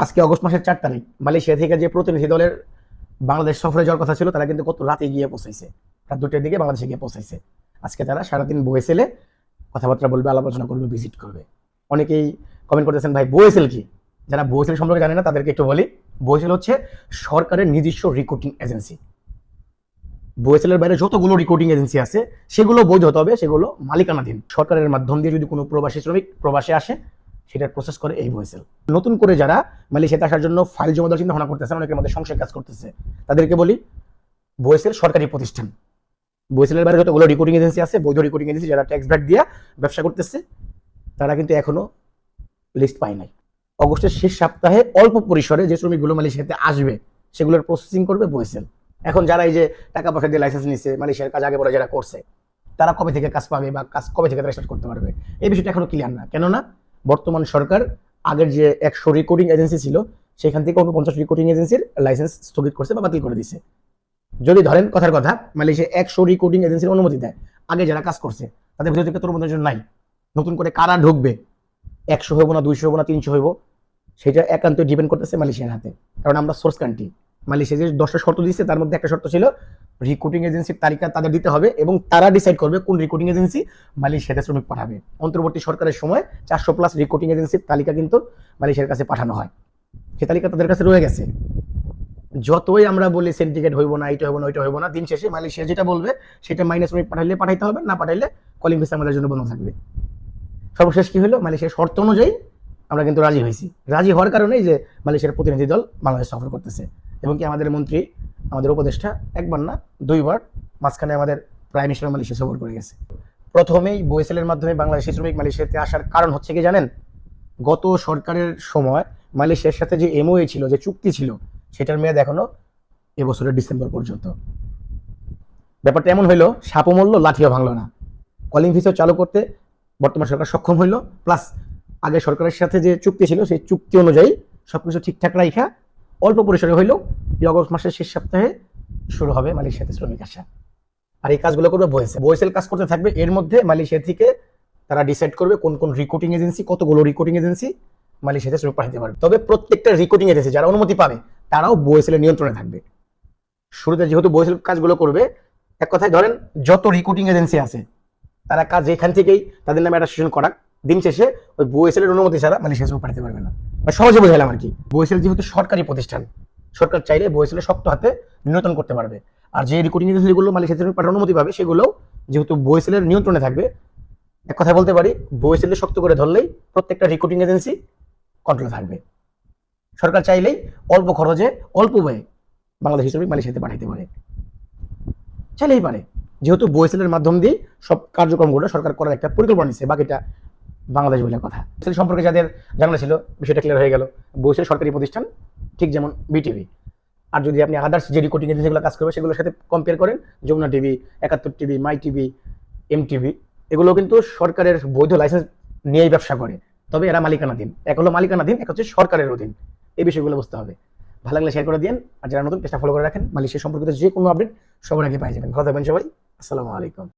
আজকে অগস্ট মাসের 4 তারিখ মালয়েশিয়া থেকে যে প্রতিনিধি দলের বাংলাদেশ সফরে যাওয়ার কথা ছিল তারা কিন্তু কত রাতে গিয়ে পৌঁছাইছে, রাত 2টার দিকে বাংলাদেশে গিয়ে পৌঁছাইছে। আজকে তারা সারাদিন বয়েসেলে কথাবার্তা বলবে, আলাপ আলোচনা করবে, ভিজিট করবে। অনেকেই কমেন্ট করতেছেন ভাই বয়েসেল কি? যারা বয়েসেল সম্পর্কে জানে না তাদেরকে একটু বলি। বয়েসেল হচ্ছে সরকারের নিজস্ব রিক্রুটিং এজেন্সি। বয়েসেলের বাইরে যতগুলো রিক্রুটিং এজেন্সি আছে সেগুলো বৈধ হতে হবে, সেগুলো মালিকানাধীন। সরকারের মাধ্যম দিয়ে যদি কোনো প্রবাসী শ্রমিক প্রবাসে আসে সেটার প্রসেস করে এই বয়েসেল। নতুন করে যারা মালয়েশিয়াতে আসার জন্য ফাইল জমা দেওয়ার চিন্তা ভাবনা করতেছে, অনেকের মধ্যে সংশয় কাজ করতেছে, তাদেরকে বলি বয়েসেল সরকারি প্রতিষ্ঠান। বয়েসেলের বাইরে যতগুলো রিক্রুটিং এজেন্সি আছে, বৈধ রিক্রুটিং এজেন্সি যারা ট্যাক্স ব্যাক দিয়ে ব্যবসা করতেছে, তারা কিন্তু এখনো লিস্ট পায় নাই। অগস্টের শেষ সপ্তাহে অল্প পরিসরে যে শ্রমিকগুলো মালয়েশিয়াতে আসবে সেগুলোর প্রসেসিং করবে বয়েসেল। এখন যারা এই যে টাকা পয়সা দিয়ে লাইসেন্স নিচ্ছে, মালয়েশিয়ার কাজ আগে পরে যারা করছে, তারা কবে থেকে কাজ পাবে বা কাজ কবে থেকে তারা স্টার্ট করতে পারবে, এই বিষয়টা এখনো ক্লিয়ার না। কেননা বর্তমান সরকার আগের যে 100 রিক্রুটিং এজেন্সি ছিল সেখান থেকে 49 রিক্রুটিং এজেন্সির লাইসেন্স স্থগিত করছে বা বাতিল করে দিছে। যদি ধরেন কথার কথা মালয়েশিয়া 100 রিক্রুটিং এজেন্সির অনুমতি দেয়, আগে যারা কাজ করছে তাদের ভিতর থেকে তরুণদের জন্য নাই। নতুন করে কারা ঢুকবে, 100 হইব না 200 হইব না 300 হইব, সেটা একান্ত ডিপেন্ড করতেছে মালয়েশিয়ার হাতে। কারণ আমরা সোর্স কান্ট্রি। মালয়েশিয়া যে 10টা শর্ত দিচ্ছে তার মধ্যে একটা শর্ত ছিল রিক্রুটিং এজেন্সির তালিকা তাদের দিতে হবে এবং তারা ডিসাইড করবে কোন রিক্রুটিং এজেন্সি মালয়েশিয়াতে শ্রমিক পাঠাবে। অন্তর্বর্তী সরকারের সময় 400+ রিক্রুটিং এজেন্সির তালিকা কিন্তু মালয়েশিয়ার কাছে পাঠানো হয়, সে তালিকা তাদের কাছে রয়ে গেছে। যতই আমরা বলি সিন্ডিকেট হইব না, এটা হইব না, ওইটা হইব না, দিন শেষে মালয়েশিয়া যেটা বলবে সেটা মাইনাস শ্রমিক পাঠাইলে পাঠাইতে হবে, না পাঠাইলে কলিং ভিসা আমাদের জন্য বন্ধ থাকবে। সর্বশেষ কি হলো, মালয়েশিয়ার শর্ত অনুযায়ী আমরা কিন্তু রাজি হয়েছি। রাজি হওয়ার কারণেই যে মালয়েশিয়ার প্রতিনিধি দল বাংলাদেশ সফর করতেছে এবং কি আমাদের মন্ত্রী, আমাদের উপদেষ্টা একবার না 2বার, মাঝখানে আমাদের প্রাইম মিনিস্টার মালয়েশিয়া সফর করে গেছে। প্রথমেই বয়েসেলের মাধ্যমে বাংলাদেশি শ্রমিক মালয়েশিয়াতে আসার কারণ হচ্ছে কি জানেন? গত সরকারের সময় মালয়েশিয়ার সাথে যে এমওএ ছিল, যে চুক্তি ছিল, সেটার মেয়াদ এখনো এবছরের ডিসেম্বর পর্যন্ত। ব্যাপারটা এমন হইলো, সাপও মরলো লাঠিও ভাঙলো না। কলিং ভিসা চালু করতে বর্তমান সরকার সক্ষম হইলো, প্লাস আগে সরকারের সাথে যে চুক্তি ছিল সেই চুক্তি অনুযায়ী সবকিছু ঠিকঠাক রাখা অল্প পরিসরে হইলেও এই অগস্ট মাসের শেষ সপ্তাহে শুরু হবে মালয়েশিয়াতে শ্রমিক আসা। আর এই কাজগুলো করবে বয়েসেল। বয়েসেল কাজ করতে থাকবে। এর মধ্যে মালয়েশিয়া থেকে তারা ডিসাইড করবে কোন কোন রিক্রুটিং এজেন্সি, কতগুলো রিক্রুটিং এজেন্সি মালয়েশিয়াতে শ্রমিক পাঠাতে পারবে। তবে প্রত্যেকটা রিক্রুটিং এজেন্সি যারা অনুমতি পাবে তারাও বয়েসেলের নিয়ন্ত্রণে থাকবে। শুরুতে যেহেতু বয়েসেল কাজগুলো করবে, এক কথায় ধরেন যত রিক্রুটিং এজেন্সি আছে তারা কাজ এখান থেকেই তাদের নামে অ্যাটাস্টেশন করাক, দিন শেষে ওই বয়েসেল এর অনুমতি ছাড়া মালয়েশিয়া শ্রমিক পাঠাতে পারবে না। সহজে বোঝালাম আর কি। বয়েসেল যেহেতু সরকারি প্রতিষ্ঠান, সরকার চাইলে বয়েসেলের শক্ত হাতে নিয়ন্ত্রণ করতে পারবে। আর যে রিক্রুটিং এজেন্সিগুলো মালয়েশিয়া শ্রমিক পাঠানোর অনুমতি পাবে সেগুলো যেহেতু বয়েসেলের নিয়ন্ত্রণে থাকবে, এক কথা বলতে পারি বয়েসেলের শক্ত করে ধরলেই প্রত্যেকটা রিক্রুটিং এজেন্সি কন্ট্রোলে থাকবে। সরকার চাইলেই অল্প খরচে অল্প ব্যয়ে বাংলাদেশি শ্রমিক মালয়েশিয়াতে পাঠাইতে পারে, চাইলেই পারে। যেহেতু বয়েসেলের মাধ্যম দিয়ে সব কার্যক্রমগুলো সরকার করার একটা পরিকল্পনা নিচ্ছে, বাকিটা বাংলাদেশ বলে কথা। বয়েসেল সম্পর্কে যাদের জানা ছিল বিষয়টা ক্লিয়ার হয়ে গেল। বয়েসেল সরকারি প্রতিষ্ঠান, ঠিক যেমন বিটিভি। আর যদি আপনি আদার্স যে রিক্রুটিং এজেন্সিগুলো কাজ করবে সেগুলোর সাথে কম্পেয়ার করেন, যমুনা টিভি, 71 টিভি, মাই টিভি, এমটিভি, এগুলো কিন্তু সরকারের বৈধ লাইসেন্স নিয়েই ব্যবসা করে। তবে এরা মালিকানাধীন, এক হলো মালিকানাধীন, এক হচ্ছে সরকারের অধীন। এই বিষয়গুলো বুঝতে হবে। ভালো লাগলে শেয়ার করে দিন, আর যারা নতুন পেজটা ফলো করে রাখেন, মালয়েশিয়া সম্পর্কিত যে কোনো আপডেট সবার আগে পাই যাবেন। ভালো থাকবেন সবাই, আসসালামু আলাইকুম।